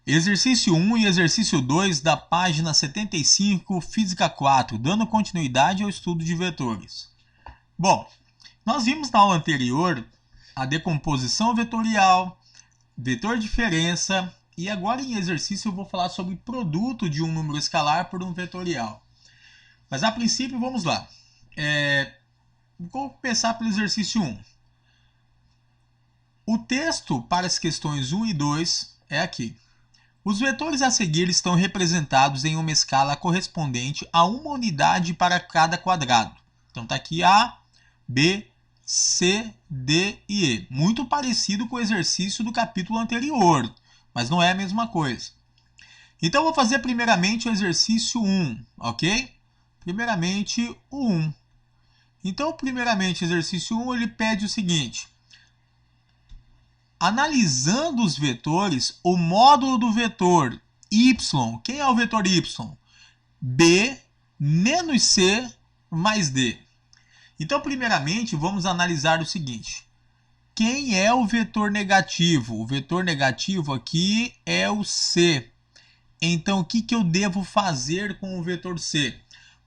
Exercício 1 e exercício 2 da página 75, Física 4, dando continuidade ao estudo de vetores. Bom, nós vimos na aula anterior a decomposição vetorial, vetor diferença, e agora em exercício eu vou falar sobre produto de um número escalar por um vetorial. Mas a princípio, vamos lá. Vou começar pelo exercício 1. O texto para as questões 1 e 2 é aqui. Os vetores a seguir estão representados em uma escala correspondente a uma unidade para cada quadrado. Então está aqui A, B, C, D e E. Muito parecido com o exercício do capítulo anterior, mas não é a mesma coisa. Então vou fazer primeiramente o exercício 1, ok? Primeiramente o 1. Então, primeiramente, o exercício 1 ele pede o seguinte. Analisando os vetores, o módulo do vetor y, quem é o vetor y? B menos C mais D. Então, primeiramente, vamos analisar o seguinte. Quem é o vetor negativo? O vetor negativo aqui é o C. Então, o que eu devo fazer com o vetor C?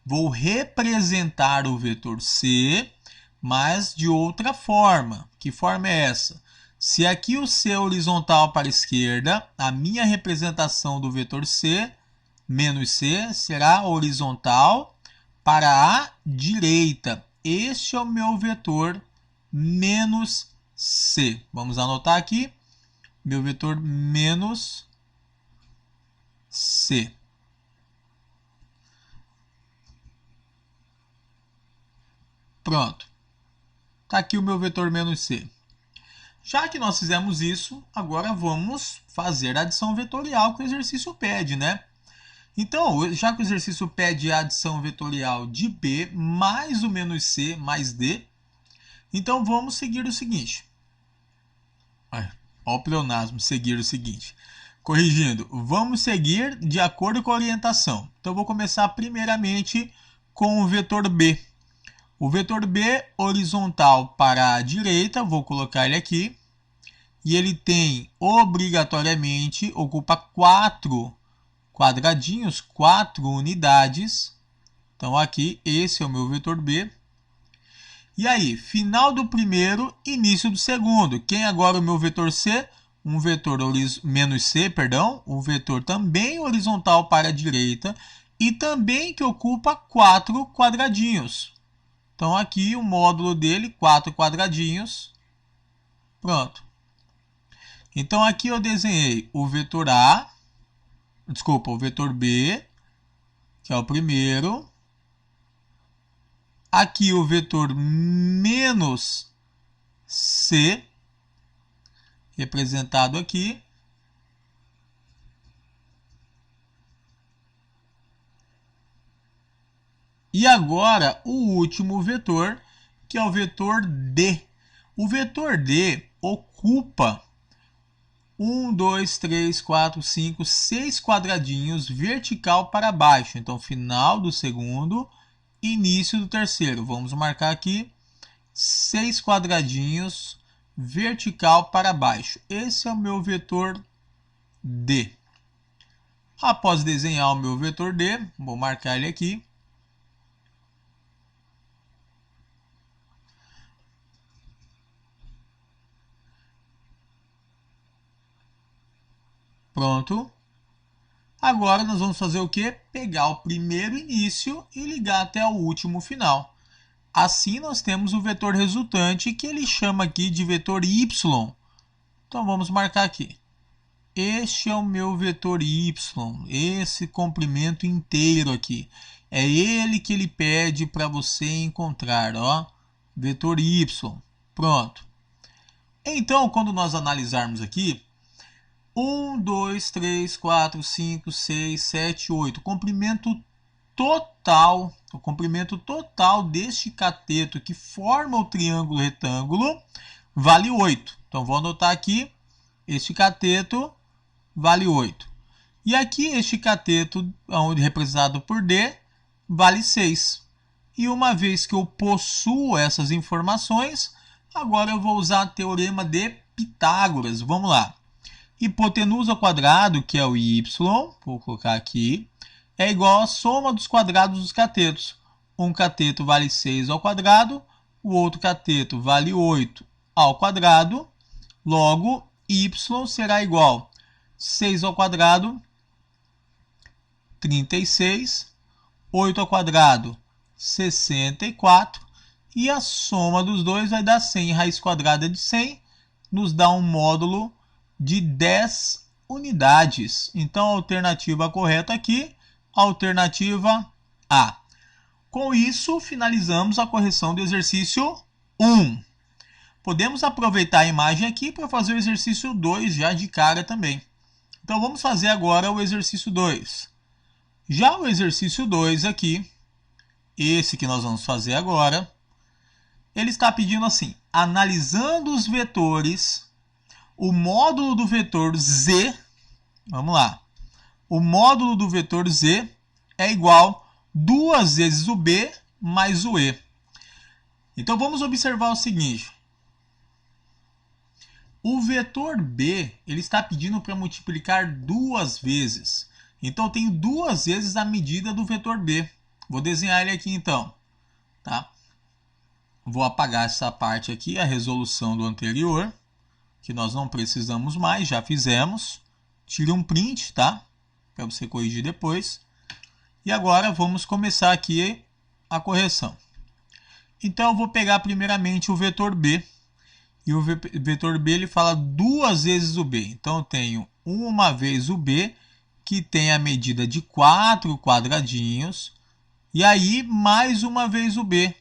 Vou representar o vetor C, mas de outra forma. Que forma é essa? Se aqui o C é horizontal para a esquerda, a minha representação do vetor C, menos C, será horizontal para a direita. Este é o meu vetor menos C. Vamos anotar aqui. Meu vetor menos C. Pronto. Está aqui o meu vetor menos C. Já que nós fizemos isso, agora vamos fazer a adição vetorial que o exercício pede, né? Então, já que o exercício pede a adição vetorial de B mais o menos C mais D, então vamos seguir o seguinte. Olha o pleonasmo, seguir o seguinte. Corrigindo, vamos seguir de acordo com a orientação. Então, vou começar primeiramente com o vetor B. O vetor B horizontal para a direita, vou colocar ele aqui. E ele tem, obrigatoriamente, ocupa 4 quadradinhos, 4 unidades. Então, aqui, esse é o meu vetor B. E aí, final do primeiro, início do segundo. Quem agora é o meu vetor C? Um vetor menos C, perdão. Um vetor também horizontal para a direita. E também que ocupa 4 quadradinhos. Então, aqui o módulo dele, 4 quadradinhos. Pronto. Então, aqui eu desenhei o vetor o vetor B, que é o primeiro. Aqui o vetor menos C, representado aqui. E agora o último vetor, que é o vetor D. O vetor D ocupa 1, 2, 3, 4, 5, 6 quadradinhos vertical para baixo. Então, final do segundo, início do terceiro. Vamos marcar aqui 6 quadradinhos vertical para baixo. Esse é o meu vetor D. Após desenhar o meu vetor D, vou marcar ele aqui. Pronto. Agora nós vamos fazer o quê? Pegar o primeiro início e ligar até o último final. Assim nós temos o vetor resultante que ele chama aqui de vetor y. Então vamos marcar aqui. Este é o meu vetor y, esse comprimento inteiro aqui. É ele que ele pede para você encontrar, ó, vetor y. Pronto. Então, quando nós analisarmos aqui, 1, 2, 3, 4, 5, 6, 7, 8. O comprimento total deste cateto que forma o triângulo retângulo vale 8. Então, vou anotar aqui, este cateto vale 8. E aqui, este cateto, onde representado por D, vale 6. E uma vez que eu possuo essas informações, agora eu vou usar o teorema de Pitágoras. Vamos lá. Hipotenusa ao quadrado, que é o y, vou colocar aqui, é igual à soma dos quadrados dos catetos. Um cateto vale 6 ao quadrado, o outro cateto vale 8 ao quadrado, logo, y será igual a 6 ao quadrado, 36, 8 ao quadrado, 64, e a soma dos dois vai dar 100. Raiz quadrada de 100 nos dá um módulo de 10 unidades. Então, a alternativa correta aqui, a alternativa A. Com isso, finalizamos a correção do exercício 1. Podemos aproveitar a imagem aqui para fazer o exercício 2 já de cara também. Então, vamos fazer agora o exercício 2. Já o exercício 2 aqui, esse que nós vamos fazer agora, ele está pedindo assim: analisando os vetores, o módulo do vetor z, vamos lá, o módulo do vetor z é igual a 2 vezes o b mais o e. Então, vamos observar o seguinte. O vetor b, ele está pedindo para multiplicar 2 vezes. Então, eu tenho 2 vezes a medida do vetor b. Vou desenhar ele aqui, então. Tá? Vou apagar essa parte aqui, a resolução do anterior, que nós não precisamos mais, já fizemos. Tire um print, tá? Para você corrigir depois. E agora, vamos começar aqui a correção. Então, eu vou pegar primeiramente o vetor b. E o vetor b ele fala 2 vezes o b. Então, eu tenho uma vez o b, que tem a medida de 4 quadradinhos. E aí, mais uma vez o b,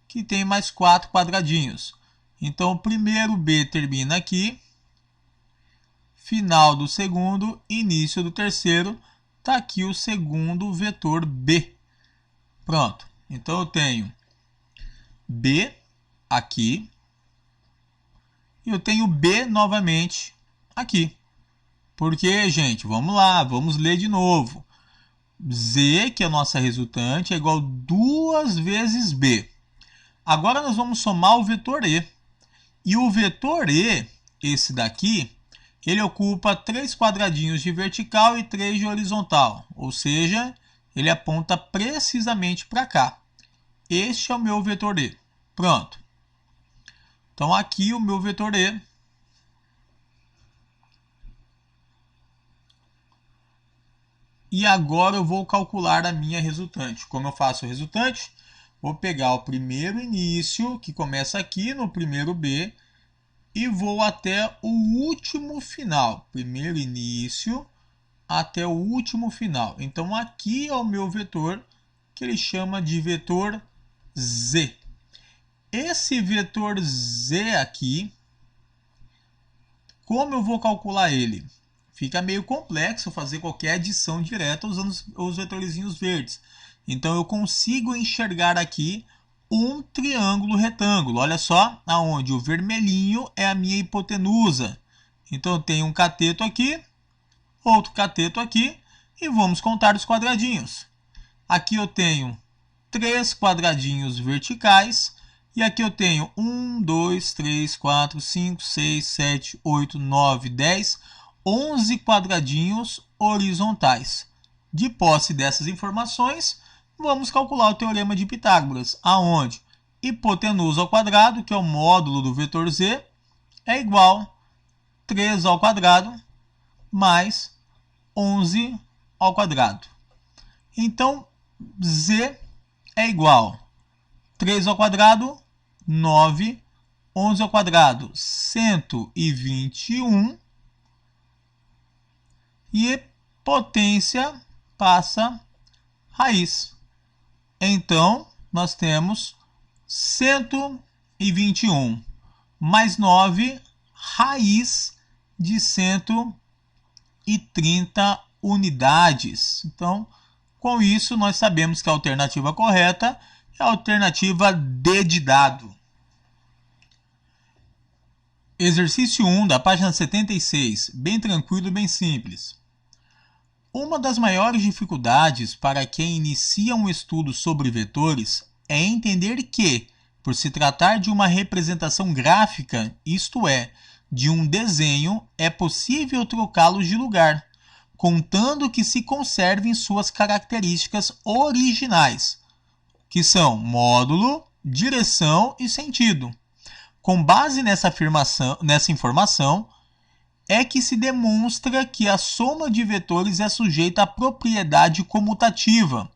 que tem mais 4 quadradinhos. Então, o primeiro b termina aqui. Final do segundo, início do terceiro. Está aqui o segundo vetor b. Pronto. Então, eu tenho b aqui. E eu tenho b novamente aqui. Porque, gente, vamos lá, vamos ler de novo. Z, que é a nossa resultante, é igual a 2 vezes b. Agora nós vamos somar o vetor e. E o vetor e, esse daqui, ele ocupa 3 quadradinhos de vertical e 3 de horizontal. Ou seja, ele aponta precisamente para cá. Este é o meu vetor e. Pronto. Então, aqui o meu vetor e. E agora eu vou calcular a minha resultante. Como eu faço a resultante? Vou pegar o primeiro início, que começa aqui no primeiro b, e vou até o último final. Primeiro início até o último final. Então, aqui é o meu vetor, que ele chama de vetor z. Esse vetor z aqui, como eu vou calcular ele? Fica meio complexo fazer qualquer adição direta usando os vetorzinhos verdes. Então, eu consigo enxergar aqui um triângulo retângulo. Olha só, aonde o vermelhinho é a minha hipotenusa. Então, eu tenho um cateto aqui, outro cateto aqui, e vamos contar os quadradinhos. Aqui eu tenho 3 quadradinhos verticais, e aqui eu tenho 1, 2, 3, 4, 5, 6, 7, 8, 9, 10, 11 quadradinhos horizontais. De posse dessas informações, vamos calcular o teorema de Pitágoras, aonde hipotenusa ao quadrado, que é o módulo do vetor z, é igual a 3 ao quadrado mais 11 ao quadrado. Então, z é igual a 3 ao quadrado, 9, 11 ao quadrado, 121, e potência passa raiz. Então, nós temos 121 mais 9, raiz de 130 unidades. Então, com isso, nós sabemos que a alternativa correta é a alternativa D de dado. Exercício 1 da página 76, bem tranquilo, bem simples. Uma das maiores dificuldades para quem inicia um estudo sobre vetores é entender que, por se tratar de uma representação gráfica, isto é, de um desenho, é possível trocá-los de lugar, contando que se conservem suas características originais, que são módulo, direção e sentido. Com base nessa informação, é que se demonstra que a soma de vetores é sujeita à propriedade comutativa.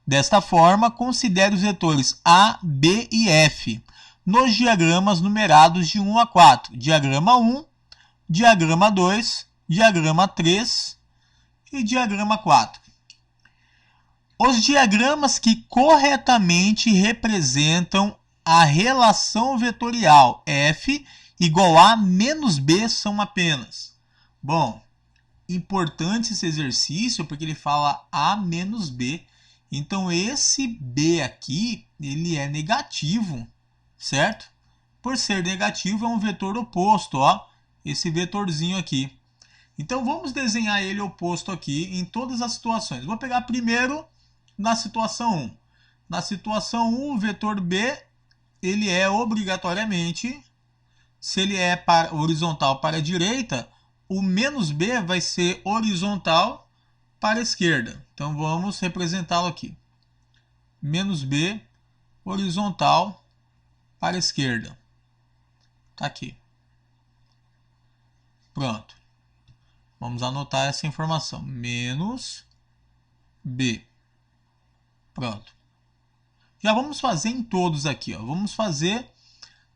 Desta forma, considere os vetores A, B e F nos diagramas numerados de 1 a 4. Diagrama 1, diagrama 2, diagrama 3 e diagrama 4. Os diagramas que corretamente representam a relação vetorial F igual a menos B são apenas. Bom, importante esse exercício porque ele fala A menos B. Então, esse B aqui, ele é negativo, certo? Por ser negativo, é um vetor oposto, ó, esse vetorzinho aqui. Então, vamos desenhar ele oposto aqui em todas as situações. Vou pegar primeiro na situação 1. Na situação 1, o vetor B, ele é obrigatoriamente, se ele é horizontal para a direita, o menos B vai ser horizontal para a esquerda. Então, vamos representá-lo aqui. Menos B, horizontal para a esquerda. Está aqui. Pronto. Vamos anotar essa informação. Menos B. Pronto. Já vamos fazer em todos aqui. Ó. Vamos fazer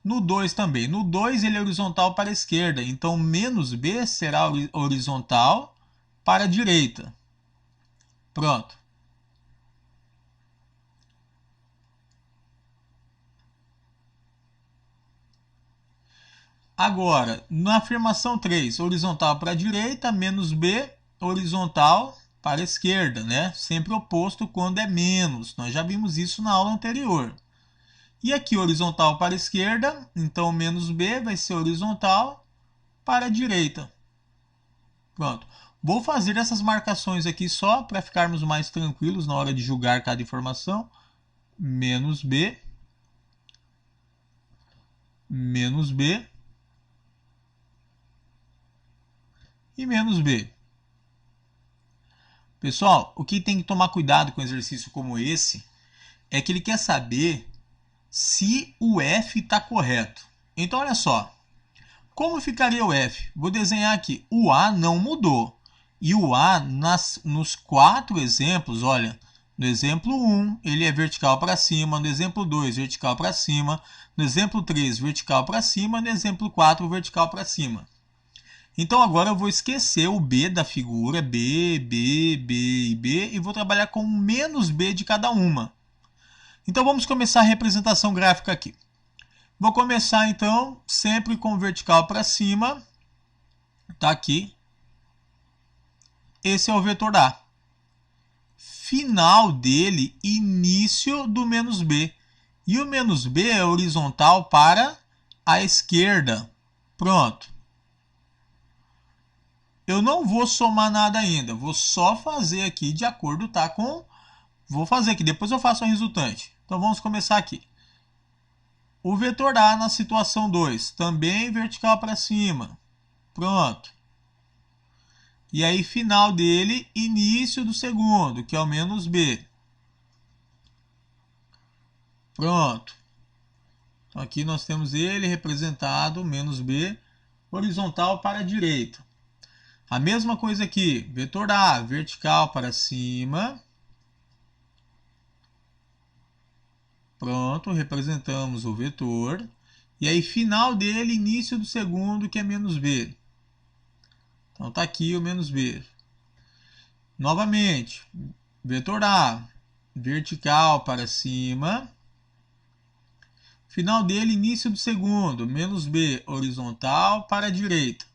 no 2 também. No 2 ele é horizontal para a esquerda. Então, menos B será horizontal para a direita. Pronto. Agora, na afirmação 3, horizontal para a direita, menos B, horizontal para a esquerda, né? Sempre oposto quando é menos. Nós já vimos isso na aula anterior. E aqui, horizontal para a esquerda, então menos B vai ser horizontal para a direita. Pronto. Vou fazer essas marcações aqui só para ficarmos mais tranquilos na hora de julgar cada informação. Menos B, menos B e menos B. Pessoal, o que tem que tomar cuidado com um exercício como esse é que ele quer saber se o F está correto. Então, olha só. Como ficaria o F? Vou desenhar aqui. O A não mudou. E o A, nos 4 exemplos, olha, no exemplo 1, ele é vertical para cima, no exemplo 2, vertical para cima, no exemplo 3, vertical para cima, no exemplo 4, vertical para cima. Então, agora eu vou esquecer o B da figura, B, B, B e B, e vou trabalhar com menos B de cada uma. Então, vamos começar a representação gráfica aqui. Vou começar, então, sempre com vertical para cima. Tá aqui. Esse é o vetor A. Final dele, início do menos B. E o menos B é horizontal para a esquerda. Pronto. Eu não vou somar nada ainda. Vou só fazer aqui de acordo com... Vou fazer aqui, depois eu faço a resultante. Então, vamos começar aqui. O vetor A na situação 2, também vertical para cima. Pronto. E aí, final dele, início do segundo, que é o menos B. Pronto. Então, aqui nós temos ele representado, menos B, horizontal para a direita. A mesma coisa aqui, vetor A, vertical para cima. Pronto, representamos o vetor. E aí, final dele, início do segundo, que é menos B. Então, está aqui o menos B. Novamente, vetor A, vertical para cima. Final dele, início do segundo, menos B, horizontal para a direita.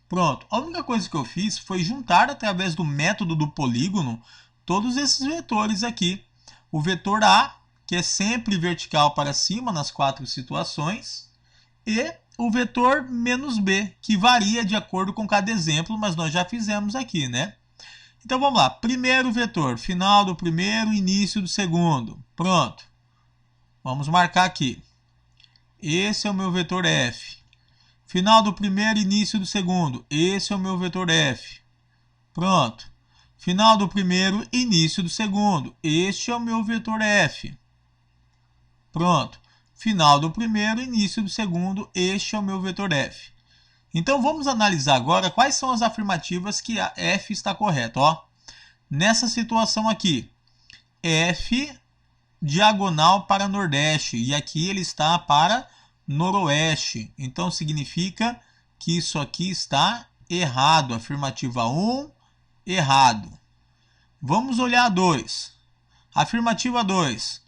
Pronto. A única coisa que eu fiz foi juntar, através do método do polígono, todos esses vetores aqui. O vetor A, que é sempre vertical para cima nas 4 situações, e o vetor menos B, que varia de acordo com cada exemplo, mas nós já fizemos aqui, né? Então, vamos lá. Primeiro vetor, final do primeiro, início do segundo. Pronto. Vamos marcar aqui. Esse é o meu vetor F. Final do primeiro, início do segundo. Esse é o meu vetor F. Pronto. Final do primeiro, início do segundo. Este é o meu vetor F. Pronto. Final do primeiro, início do segundo. Este é o meu vetor F. Então vamos analisar agora quais são as afirmativas que a F está correta. Ó. Nessa situação aqui, F diagonal para Nordeste. E aqui ele está para Noroeste. Então significa que isso aqui está errado. Afirmativa 1, errado. Vamos olhar a 2. Afirmativa 2.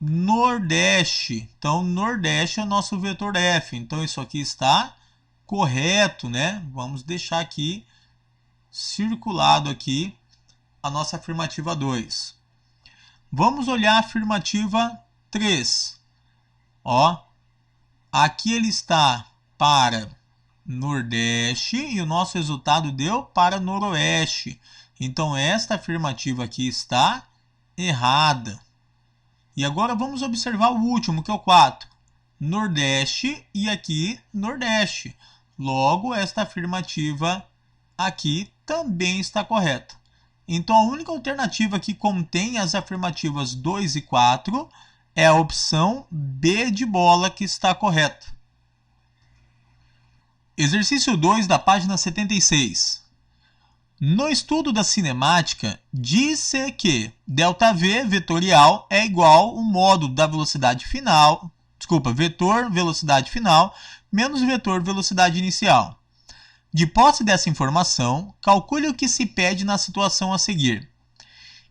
Nordeste. Então, Nordeste é o nosso vetor F. Então, isso aqui está correto, né? Vamos deixar aqui, circulado aqui, a nossa afirmativa 2. Vamos olhar a afirmativa 3. Ó, aqui ele está para Nordeste e o nosso resultado deu para Noroeste. Então, esta afirmativa aqui está errada. E agora vamos observar o último, que é o 4. Nordeste e aqui Nordeste. Logo, esta afirmativa aqui também está correta. Então, a única alternativa que contém as afirmativas 2 e 4 é a opção B de bola, que está correta. Exercício 2 da página 76. No estudo da cinemática, diz-se que ΔV vetorial é igual ao módulo da velocidade final, vetor velocidade final menos vetor velocidade inicial. De posse dessa informação, calcule o que se pede na situação a seguir.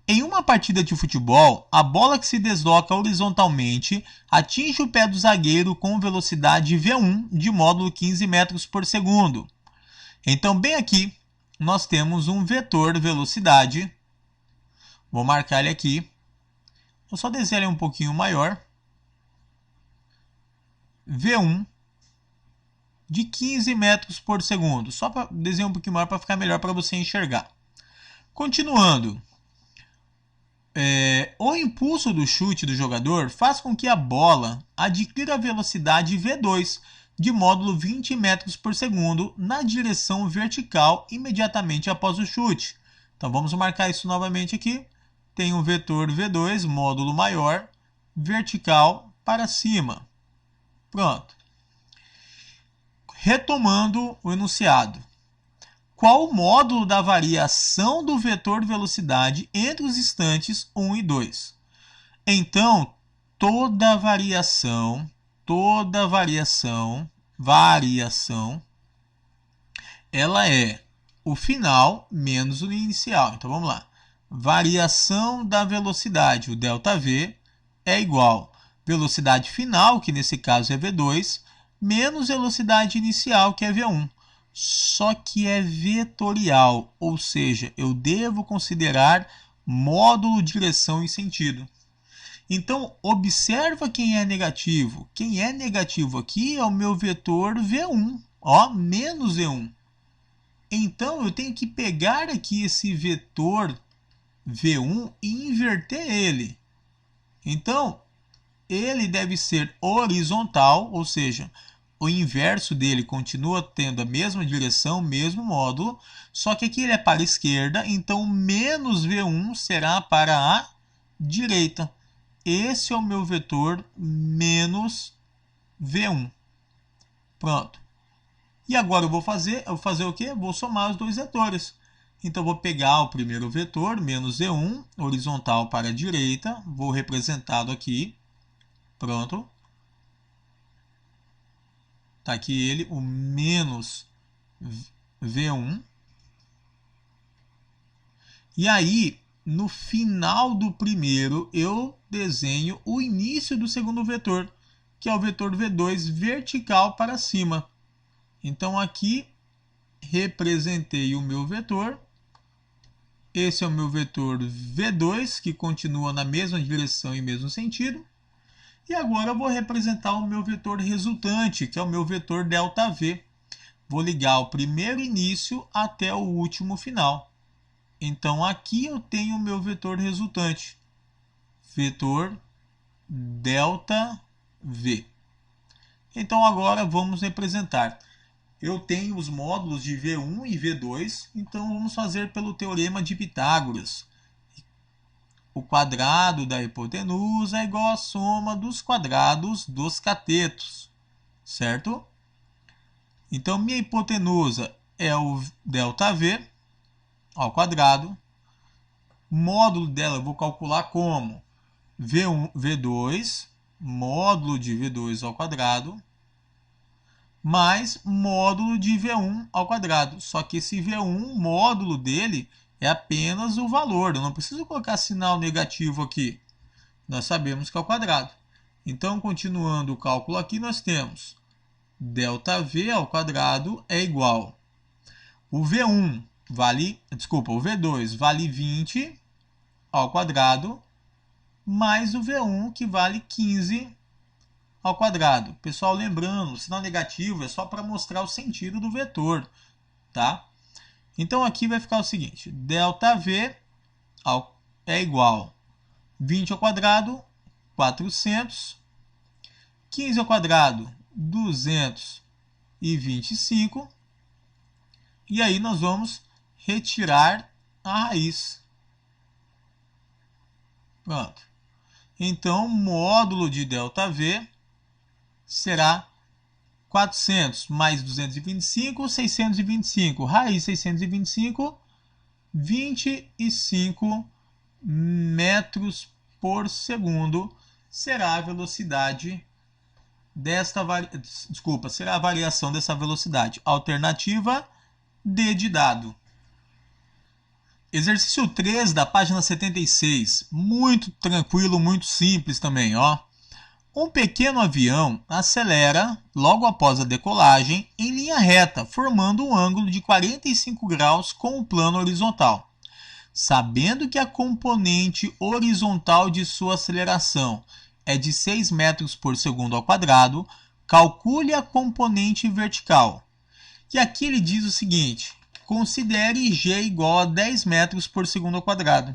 Em uma partida de futebol, a bola que se desloca horizontalmente atinge o pé do zagueiro com velocidade V1 de módulo 15 metros por segundo. Então, bem aqui, nós temos um vetor velocidade. Vou marcar ele aqui. Vou só desenhar ele um pouquinho maior. V1 de 15 metros por segundo. Só para desenhar um pouquinho maior para ficar melhor para você enxergar. Continuando. O impulso do chute do jogador faz com que a bola adquira a velocidade V2 de módulo 20 metros por segundo na direção vertical imediatamente após o chute. Então vamos marcar isso novamente aqui. Tem um vetor V2, módulo maior, vertical para cima. Pronto. Retomando o enunciado. Qual o módulo da variação do vetor velocidade entre os instantes 1 e 2? Então, toda variação, ela é o final menos o inicial. Então, vamos lá. Variação da velocidade, o ΔV, é igual a velocidade final, que nesse caso é V2, menos velocidade inicial, que é V1. Só que é vetorial, ou seja, eu devo considerar módulo, direção e sentido. Então, observa quem é negativo. Quem é negativo aqui é o meu vetor V1, ó, menos V1. Então, eu tenho que pegar aqui esse vetor V1 e inverter ele. Então, ele deve ser horizontal, ou seja, o inverso dele continua tendo a mesma direção, mesmo módulo, só que aqui ele é para a esquerda, então menos V1 será para a direita. Esse é o meu vetor menos V1. Pronto. E agora eu vou fazer o quê? Vou somar os dois vetores. Então, vou pegar o primeiro vetor, menos V1, horizontal para a direita, vou representado aqui. Pronto. Está aqui ele, o menos V1. E aí, no final do primeiro, eu desenho o início do segundo vetor, que é o vetor V2 vertical para cima. Então, aqui, representei o meu vetor. Esse é o meu vetor V2, que continua na mesma direção e mesmo sentido. E agora eu vou representar o meu vetor resultante, que é o meu vetor ΔV. Vou ligar o primeiro início até o último final. Então, aqui eu tenho o meu vetor resultante, vetor ΔV. Então agora vamos representar. Eu tenho os módulos de V1 e V2, então vamos fazer pelo teorema de Pitágoras. O quadrado da hipotenusa é igual à soma dos quadrados dos catetos, certo? Então minha hipotenusa é o ΔV ao quadrado. O módulo dela eu vou calcular como V1, V2, módulo de V2 ao quadrado, mais módulo de V1 ao quadrado. Só que esse V1, módulo dele, é apenas o valor. Eu não preciso colocar sinal negativo aqui. Nós sabemos que é o quadrado. Então, continuando o cálculo aqui, nós temos ΔV ao quadrado é igual. O V1 vale, desculpa, o V2 vale 20 ao quadrado, mais o V1 que vale 15 ao quadrado. Pessoal, lembrando, o sinal negativo é só para mostrar o sentido do vetor, tá? Então aqui vai ficar o seguinte, ΔV é igual 20 ao quadrado, 400, 15 ao quadrado, 225, e aí nós vamos retirar a raiz. Pronto. Então, módulo de ΔV será 400 mais 225, 625. Raiz 625, 25 metros por segundo será a velocidade desta será a variação dessa velocidade. Alternativa D de dado. Exercício 3 da página 76. Muito tranquilo, muito simples também, ó. Um pequeno avião acelera logo após a decolagem em linha reta, formando um ângulo de 45 graus com o plano horizontal. Sabendo que a componente horizontal de sua aceleração é de 6 metros por segundo ao quadrado, calcule a componente vertical. E aqui ele diz o seguinte, considere g igual a 10 metros por segundo ao quadrado.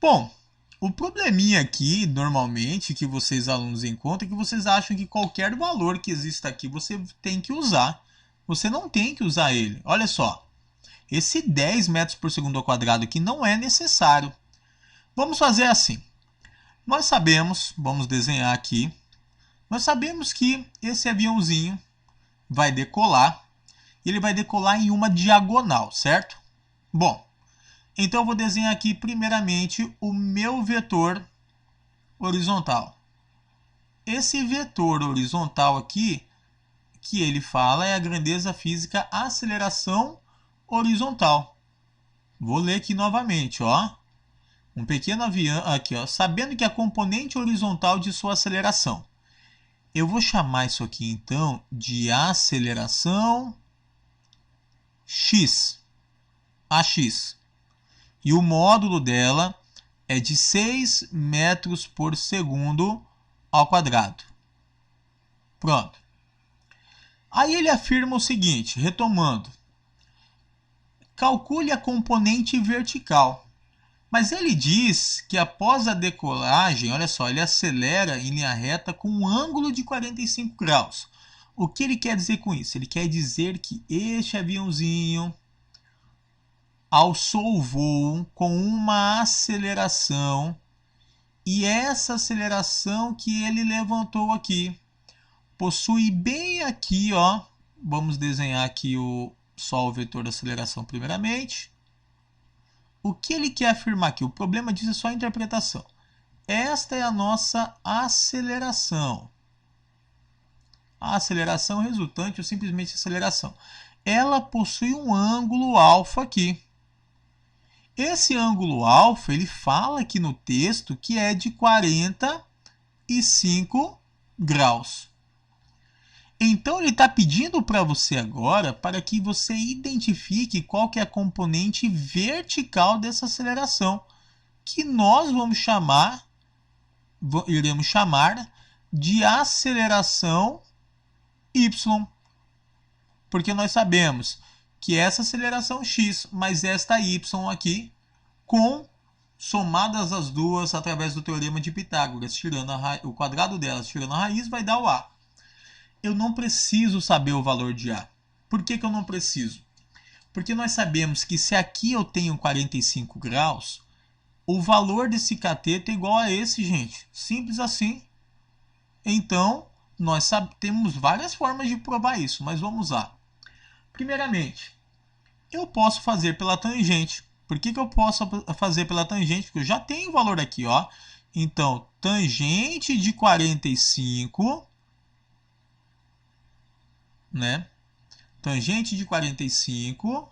Bom, o probleminha aqui, normalmente, que vocês alunos encontram, é que vocês acham que qualquer valor que exista aqui você tem que usar. Você não tem que usar ele. Olha só, esse 10 metros por segundo ao quadrado aqui não é necessário. Vamos fazer assim. Nós sabemos, vamos desenhar aqui, nós sabemos que esse aviãozinho vai decolar. Ele vai decolar em uma diagonal, certo? Bom, então eu vou desenhar aqui primeiramente o meu vetor horizontal. Esse vetor horizontal aqui, que ele fala, é a grandeza física aceleração horizontal. Vou ler aqui novamente, ó. Um pequeno avião, aqui, ó, sabendo que a componente horizontal de sua aceleração. Eu vou chamar isso aqui, então, de aceleração x, AX. E o módulo dela é de 6 metros por segundo ao quadrado. Pronto. Aí ele afirma o seguinte, retomando. Calcule a componente vertical. Mas ele diz que após a decolagem, olha só, ele acelera em linha reta com um ângulo de 45 graus. O que ele quer dizer com isso? Ele quer dizer que este aviãozinho alçou o voo com uma aceleração, e essa aceleração que ele levantou aqui possui bem aqui, ó, vamos desenhar aqui só o vetor da aceleração primeiramente. O que ele quer afirmar aqui? O problema disso é só a interpretação. Esta é a nossa aceleração. A aceleração resultante ou simplesmente aceleração. Ela possui um ângulo alfa aqui. Esse ângulo alfa, ele fala aqui no texto que é de 45 graus. Então, ele está pedindo para você agora para que você identifique qual que é a componente vertical dessa aceleração, que nós iremos chamar de aceleração y, porque nós sabemos que essa aceleração x, mais esta y aqui, somadas as duas através do teorema de Pitágoras, tirando o quadrado delas, tirando a raiz, vai dar o a. eu não preciso saber o valor de A. Por que eu não preciso? Porque nós sabemos que se aqui eu tenho 45 graus, o valor desse cateto é igual a esse, gente. Simples assim. Então, nós temos várias formas de provar isso, mas vamos lá. Primeiramente, eu posso fazer pela tangente. Por que eu posso fazer pela tangente? Porque eu já tenho o valor aqui, ó. Então, tangente de 45, né? Tangente de 45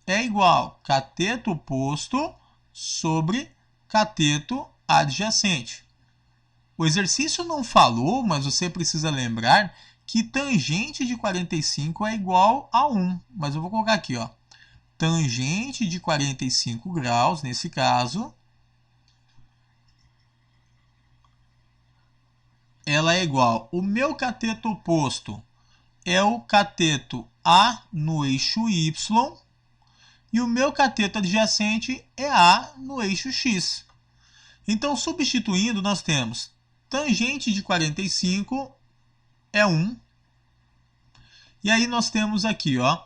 é igual cateto oposto sobre cateto adjacente. O exercício não falou, mas você precisa lembrar que tangente de 45 é igual a 1. Mas eu vou colocar aqui, ó. Tangente de 45 graus, nesse caso, ela é igual. O meu cateto oposto é o cateto A no eixo Y e o meu cateto adjacente é A no eixo X. Então, substituindo, nós temos tangente de 45 é 1. E aí nós temos aqui, ó,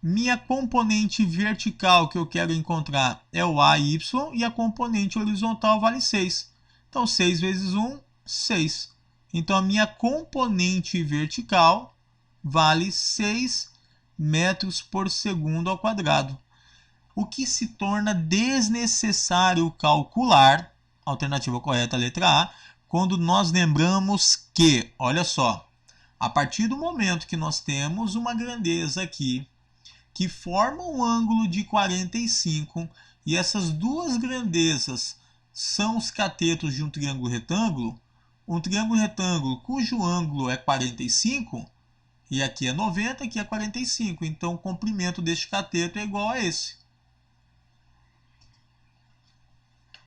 minha componente vertical que eu quero encontrar é o AY e a componente horizontal vale 6. Então, 6 vezes 1, 6. Então, a minha componente vertical vale 6 metros por segundo ao quadrado. O que se torna desnecessário calcular, alternativa correta, letra A, quando nós lembramos que, olha só, a partir do momento que nós temos uma grandeza aqui, que forma um ângulo de 45, e essas duas grandezas são os catetos de um triângulo retângulo cujo ângulo é 45, e aqui é 90, aqui é 45. Então, o comprimento deste cateto é igual a esse.